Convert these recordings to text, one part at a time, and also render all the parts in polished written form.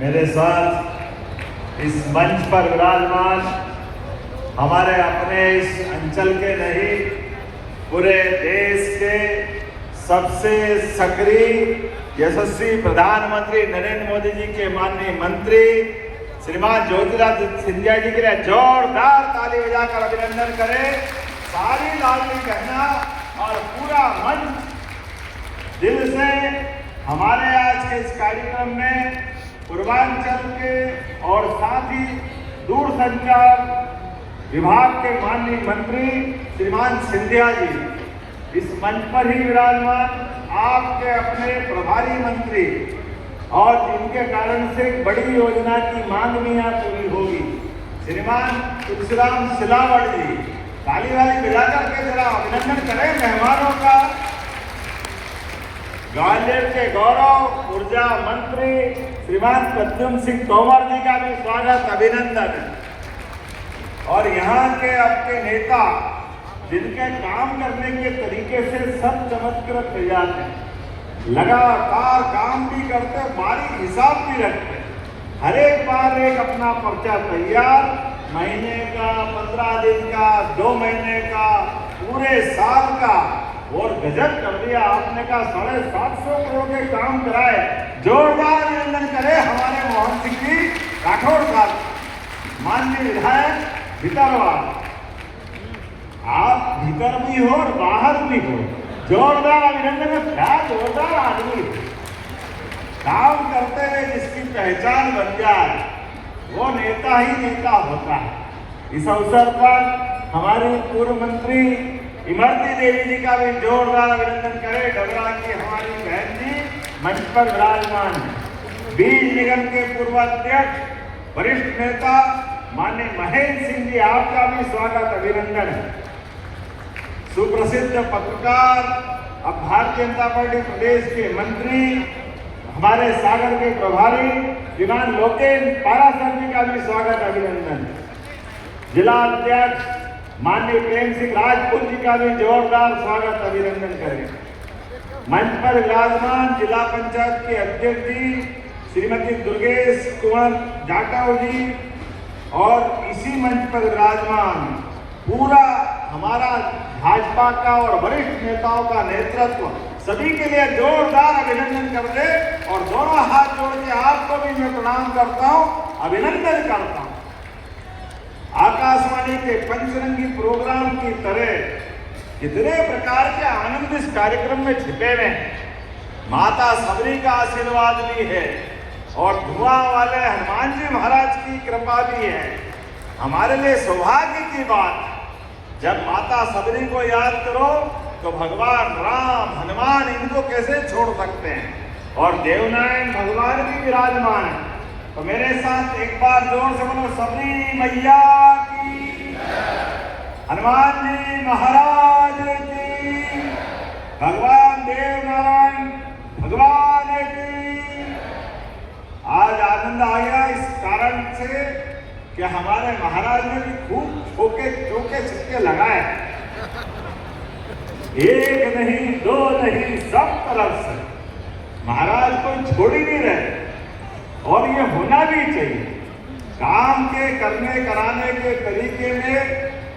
मेरे साथ इस मंच पर विराजमान हमारे अपने इस अंचल के नहीं पूरे देश के सबसे सक्रिय यशस्वी प्रधानमंत्री नरेंद्र मोदी जी के माननीय मंत्री श्रीमान ज्योतिरादित्य सिंधिया जी के लिए जोरदार ताली बजाकर अभिनंदन करें। सारी लाडली बहना और पूरा मंच दिल से हमारे आज के इस कार्यक्रम में पूर्वांचल के और साथ ही दूरसंचार विभाग के माननीय मंत्री श्रीमान सिंधिया जी इस मंच पर ही विराजमान, आपके अपने प्रभारी मंत्री और जिनके कारण से बड़ी योजना की मांग भी यहाँ पूरी होगी, श्रीमान तुलसीराम सिलावट जी, ताली वाली बजाकर के जरा अभिनंदन करें मेहमानों का। ग्वालियर के गौरव ऊर्जा मंत्री श्रीमान प्रद्युम्न सिंह तोमर जी का भी स्वागत अभिनंदन। और यहाँ के आपके नेता जिनके काम करने के तरीके से सब चमत्कृत हो जाते हैं, लगातार काम भी करते, बारीक हिसाब भी रखते, हर एक बार एक अपना पर्चा तैयार, महीने का, 15 दिन का, 2 महीने का, पूरे साल का, और गजब कर दिया आपने का 750 करोड़ के काम कराए। जोरदार अभिनंदन करें हमारे मोहन सिंह जी राठौड़ साहब, माननीय विधायक भीतरवाल, आप भीतर भी हो और बाहर भी हो, जोरदार अभिनंदन। क्या जोरदार आदमी, काम करते हुए जिसकी पहचान बन जाए वो नेता ही नेता होता है। इस अवसर पर हमारी पूर्व मंत्री इमरती देवी जी का भी जोरदार अभिनंदन करें। डबरा की हमारी बहन जी मंच पर विराजमान, बीज निगम के पूर्व अध्यक्ष वरिष्ठ नेता माननीय महेंद्र सिंह जी, आपका भी स्वागत अभिनंदन। सुप्रसिद्ध पत्रकार, अब भारतीय जनता पार्टी प्रदेश के मंत्री, हमारे सागर के प्रभारी श्रीमान लोकेश पारासर जी का भी स्वागत अभिनंदन। जिला अध्यक्ष माननीय प्रेम सिंह राजपूत जी का भी जोरदार स्वागत अभिनंदन करें। मंच पर विराजमान जिला पंचायत के अध्यक्ष जी श्रीमती दुर्गेश कुंवर जाटव जी, और इसी मंच पर विराजमान पूरा हमारा भाजपा का और वरिष्ठ नेताओं का नेतृत्व, सभी के लिए जोरदार अभिनंदन कर दे। और दोनों हाथ जोड़ के आपको भी मैं प्रणाम करता हूं, अभिनंदन करता हूं। आकाशवाणी के पंचरंगी प्रोग्राम की तरह कितने प्रकार के आनंद इस कार्यक्रम में छिपे हुए हैं। माता सबरी का आशीर्वाद भी है और धुआं वाले हनुमान जी महाराज की कृपा भी है। हमारे लिए सौभाग्य की बात, जब माता सबरी को याद करो तो भगवान राम, हनुमान, इनको कैसे छोड़ सकते हैं। और देवनारायण भगवान भी विराजमान है। तो मेरे साथ एक बार जोर से बोलो, सबरी मैया की, हनुमान जी महाराज की, भगवान देवनारायण भगवान की। आज आनंद आ गया इस कारण से कि हमारे महाराज ने भी खूब चौके छिक्के लगाए, एक नहीं, 2 नहीं, सब तरफ से महाराज को छोड़ ही नहीं रहे। और ये होना भी चाहिए। काम के करने कराने के तरीके में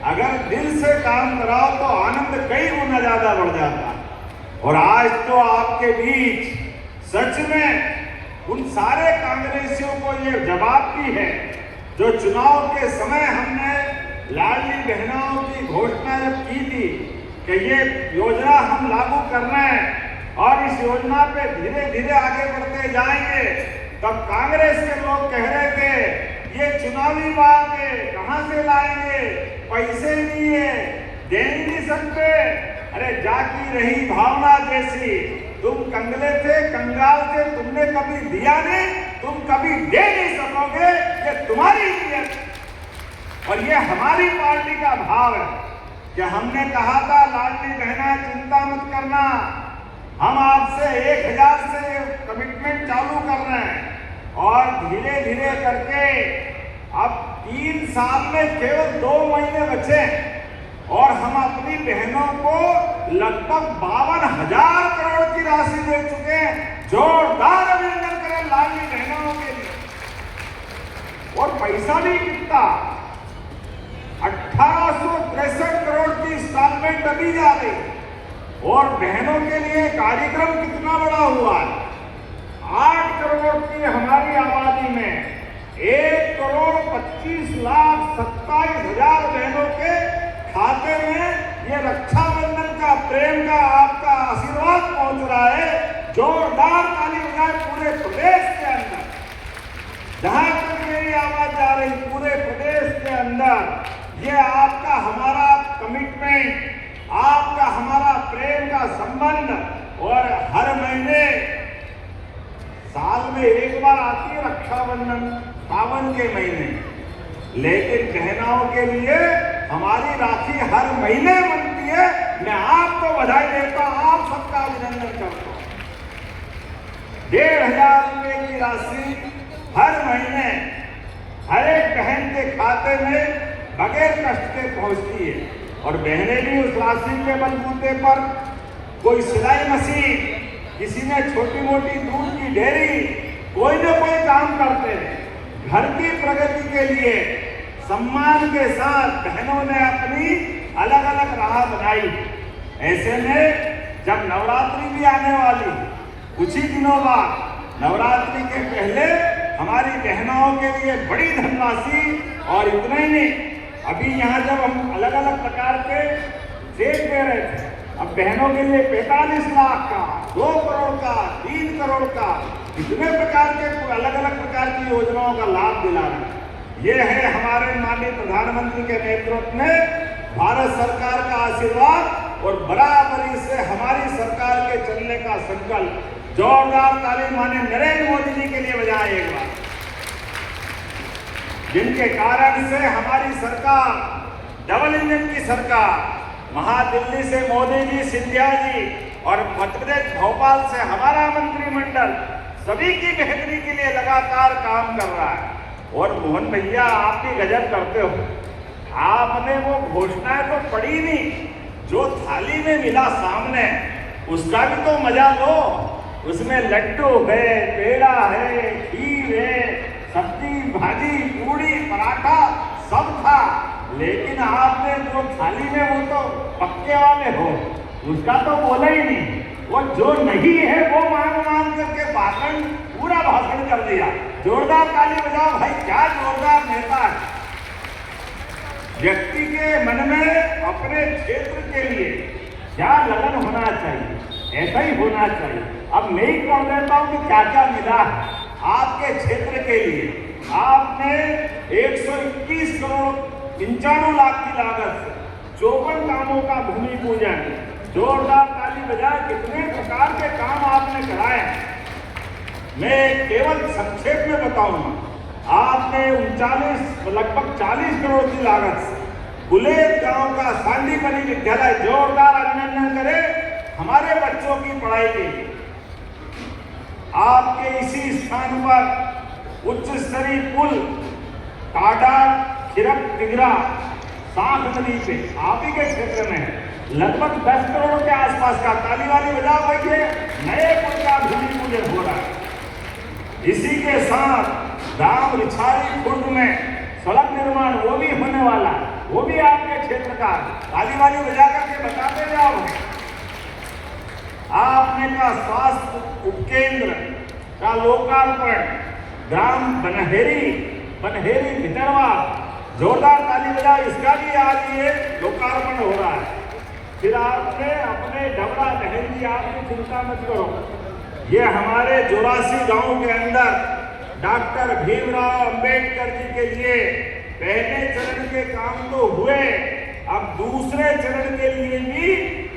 अगर दिल से काम कराओ तो आनंद कई गुना ज्यादा बढ़ जाता है। और आज तो आपके बीच सच में उन सारे कांग्रेसियों को ये जवाब भी है जो चुनाव के समय हमने लाडली बहनों की घोषणा जब की थी कि ये योजना हम लागू कर रहे हैं और इस योजना पे धीरे धीरे आगे बढ़ते जाएंगे, तब कांग्रेस के लोग कह रहे थे ये चुनावी बात है, कहां से लाएंगे, पैसे नहीं है, दे नहीं सकते। अरे जाकी रही भावना जैसी, तुम कंगले थे, कंगाल थे, तुमने कभी दिया नहीं, तुम कभी दे नहीं सकोगे, ये तुम्हारी नीयत। और ये हमारी पार्टी का भाव है कि हमने कहा था लाडली बहना चिंता मत करना, हम आपसे 1000 से कमिटमेंट चालू कर रहे हैं और धीरे धीरे करके अब 3 साल में केवल 2 महीने बचे और हम अपनी बहनों को लगभग 52,000 करोड़ की राशि दे चुके हैं। जोरदार अभिनंदन करें लाडली बहनों के लिए। पैसा भी कितना, 1863 करोड़ की इंस्टॉलमेंट अभी जा रही। और बहनों के लिए कार्यक्रम कितना बड़ा हुआ है, 8 करोड़ की हमारी आबादी में 1,25,27,000 बहनों के खाते में ये रक्षाबंधन का प्रेम का आपका आशीर्वाद पहुंच रहा है। जोरदार ताली बजाए पूरे प्रदेश के अंदर, जहां तक मेरी आवाज जा रही, पूरे प्रदेश के अंदर ये आपका हमारा कमिटमेंट, आपका हमारा प्रेम का संबंध। और हर महीने साल में एक बार आती है रक्षाबंधन, सावन के महीने, लेकिन बहनाओं के लिए हमारी राखी हर महीने बनती है। मैं आपको बधाई देता हूं, आप सबका अभिनंदन करता हूं। 1,500 रुपए की राशि हर महीने हर एक बहन के खाते में बगैर कष्ट के पहुंचती है। और बहनें भी उस राशि के बलबूते पर कोई सिलाई मशीन, किसी ने छोटी मोटी दूध की डेयरी, कोई न कोई काम करते हैं। घर की प्रगति के लिए सम्मान के साथ बहनों ने अपनी अलग अलग राह बनाई। ऐसे में जब नवरात्रि भी आने वाली, कुछ ही दिनों बाद, नवरात्रि के पहले हमारी बहनों के लिए बड़ी धनराशि। और इतना ही नहीं, अभी यहाँ जब हम अलग अलग प्रकार के चेक दे रहे थे, अब बहनों के लिए 45 लाख का, 2 करोड़ का, 3 करोड़ का, इतने प्रकार के अलग अलग प्रकार की योजनाओं का लाभ दिला रहे हैं। ये है हमारे माननीय प्रधानमंत्री के नेतृत्व में भारत सरकार का आशीर्वाद और बराबरी से हमारी सरकार के चलने का संकल्प। जोरदार ताली माननीय नरेंद्र मोदी जी के लिए बजाएं एक बार, जिनके कारण से हमारी सरकार डबल इंजन की सरकार, महादिल्ली से मोदी जी, सिंधिया जी और मध्य प्रदेश भोपाल से हमारा मंत्रिमंडल सभी की बेहतरी के लिए लगातार काम कर रहा है। और मोहन भैया, आप भी गजब करते हो, आपने वो घोषणाएं तो पढ़ी नहीं, जो थाली में मिला सामने उसका भी तो मजा लो। उसमें लड्डू है, पेड़ा है, खीर है, सब्जी भाजी पूड़ी पराठा सब था, लेकिन आपने जो थाली में, वो तो पक्के वाले हो, उसका तो बोला ही नहीं। वो जो नहीं है वो मांग मांग करके पूरा भाषण कर दिया। जोरदार ताली बजाओ भाई, क्या जोरदार नेता है। व्यक्ति के मन में अपने क्षेत्र के लिए क्या लगन होना चाहिए, ऐसा ही होना चाहिए। अब मैं ही कह देता हूं कि क्या क्या मिला है आपके क्षेत्र के लिए। आपने 121 करोड़ 95 लाख की लागत से 54 कामों का भूमि पूजन। जोरदार ताली बजाए, कितने प्रकार के काम आपने कराए। मैं केवल संक्षेप में बताऊंगा, आपने 39 लगभग 40 करोड़ की लागत से बुलेट गांव का सांडीपनी विद्यालय, जोरदार अभिनंदन करें हमारे बच्चों की पढ़ाई के लिए। आपके इसी स्थान पर उच्च स्तरीय पुल टाटा खिरप तिगरा साख नदी पे आप ही के क्षेत्र में है, लगभग 10 करोड़ के आसपास का। ताली वाली बजाओ भाई, नए पुल का भूमि पूजन हो रहा है। इसी के साथ गांव रिछारी खुर्द में सड़क निर्माण वो भी होने वाला, वो भी आपके क्षेत्र का। ताली वाली बजा करके बताते जाओ। आपने का स्वास्थ्य उपकेंद्र का लोकार्पण ग्राम बनहेरी भितरवा, जोरदार ताली बजा, इसका भी आज ये लोकार्पण हो रहा है। फिर आपने अपने डबरा बहन जी, आपकी चिंता मत करो, ये हमारे 84 गांव के अंदर डॉक्टर भीमराव अंबेडकर जी के लिए पहले चरण के काम तो हुए, अब दूसरे चरण के लिए भी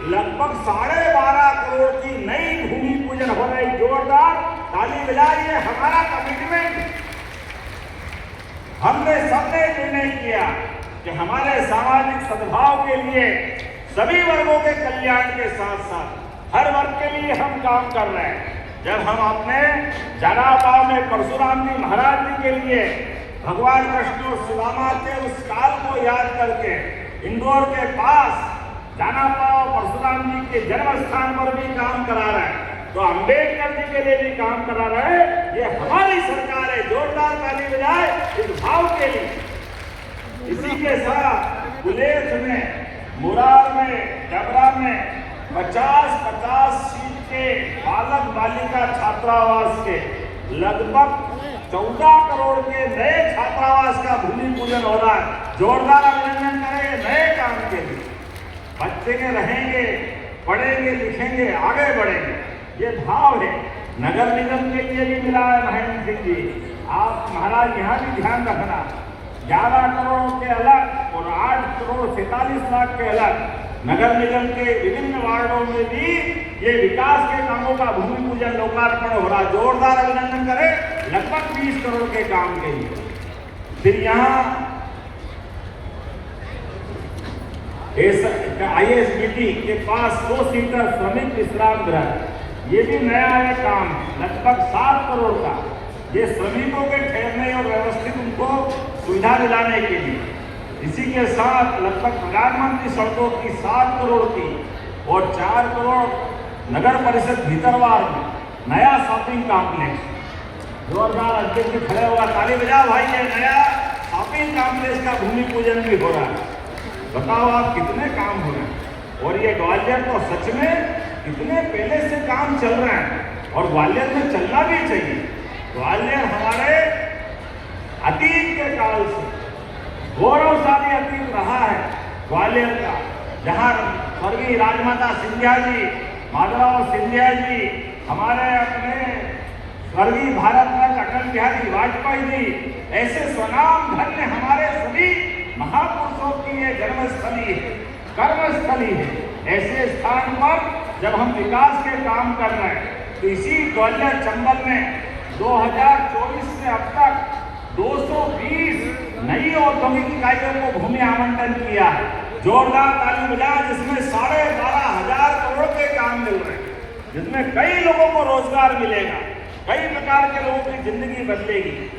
लगभग 12.5 करोड़ की नई भूमि पूजन हो रही। जोरदार ताली बजाइए, हमारा कमिटमेंट। हमने सबने निर्णय किया कि हमारे सामाजिक सद्भाव के लिए, सभी वर्गों के कल्याण के साथ साथ हर वर्ग के लिए हम काम कर रहे हैं। जब हम अपने जनापाव में परशुराम जी महाराज जी के लिए भगवान कृष्ण और सुदामा के उस काल को याद करके इंदौर के पास जनापाव परशुराम जी के जन्म स्थान पर भी काम करा रहे हैं, तो अंबेडकर जी के लिए भी काम करा रहे हैं। ये हमारी सरकार है। जोरदार ताली बजाए इस भाव भाव के लिए। इसी के साथ बुलेट में, मुरार में, डबरा में 50-50 सीट के बालक बालिका छात्रावास के लगभग 14 करोड़ के नए छात्रावास का भूमि पूजन हो रहा है। जोरदार अभिनंदन करें नए काम के लिए। बच्चे के रहेंगे, पढ़ेंगे, लिखेंगे, आगे बढ़ेंगे, ये भाव है। नगर निगम के लिए भी मिला है महेंद्र सिंह जी। आप महाराज यहाँ भी ध्यान रखना, 11 करोड़ के अलग और 8 करोड़ 47 लाख के अलग नगर निगम के विभिन्न वार्डों में भी ये विकास के कामों का भूमि पूजन लोकार्पण हो रहा। जोरदार अभिनंदन करें लगभग 20 करोड़ के काम के लिए। फिर यहाँ ISBT के पास 2 सीटर श्रमिक विश्राम गृह, ये भी नया है काम, लगभग 7 करोड़ का। ये श्रमिकों के ठहरने और व्यवस्थित उनको सुविधा दिलाने के लिए। इसी के साथ लगभग प्रधानमंत्री सड़कों की 7 करोड़ की और 4 करोड़ नगर परिषद भीतरवार में नया शॉपिंग कॉम्प्लेक्स। जोरदार अध्यक्ष जी खड़े होगा, ताली बजाओ भाई, ये नया शॉपिंग कॉम्प्लेक्स का भूमि पूजन भी हो रहा है। बताओ आप कितने काम हो रहे हैं। और ये ग्वालियर तो सच में कितने पहले से काम चल रहे हैं और ग्वालियर में चलना भी चाहिए। ग्वालियर हमारे अतीत के काल से गौरवशाली अतीत रहा है ग्वालियर का, जहाँ स्वर्गीय राजमाता सिंधिया जी, माधवराव सिंधिया जी, हमारे अपने स्वर्गीय भारत रत्न अटल बिहारी वाजपेयी जी, ऐसे स्वनाम धन्य हमारे सभी महापुरुषों की ये जन्मस्थली है, कर्मस्थली है। ऐसे स्थान पर जब हम विकास के काम कर रहे हैं, तो इसी ग्वालियर चंबल में 2024 से अब तक 220 नई औद्योगिक इकाइयों को भूमि आवंटन किया है। जोरदार ताली बजा, जिसमें 12,500 करोड़ के काम मिल रहे हैं, जिसमें कई लोगों को रोजगार मिलेगा, कई प्रकार के लोगों की जिंदगी बदलेगी।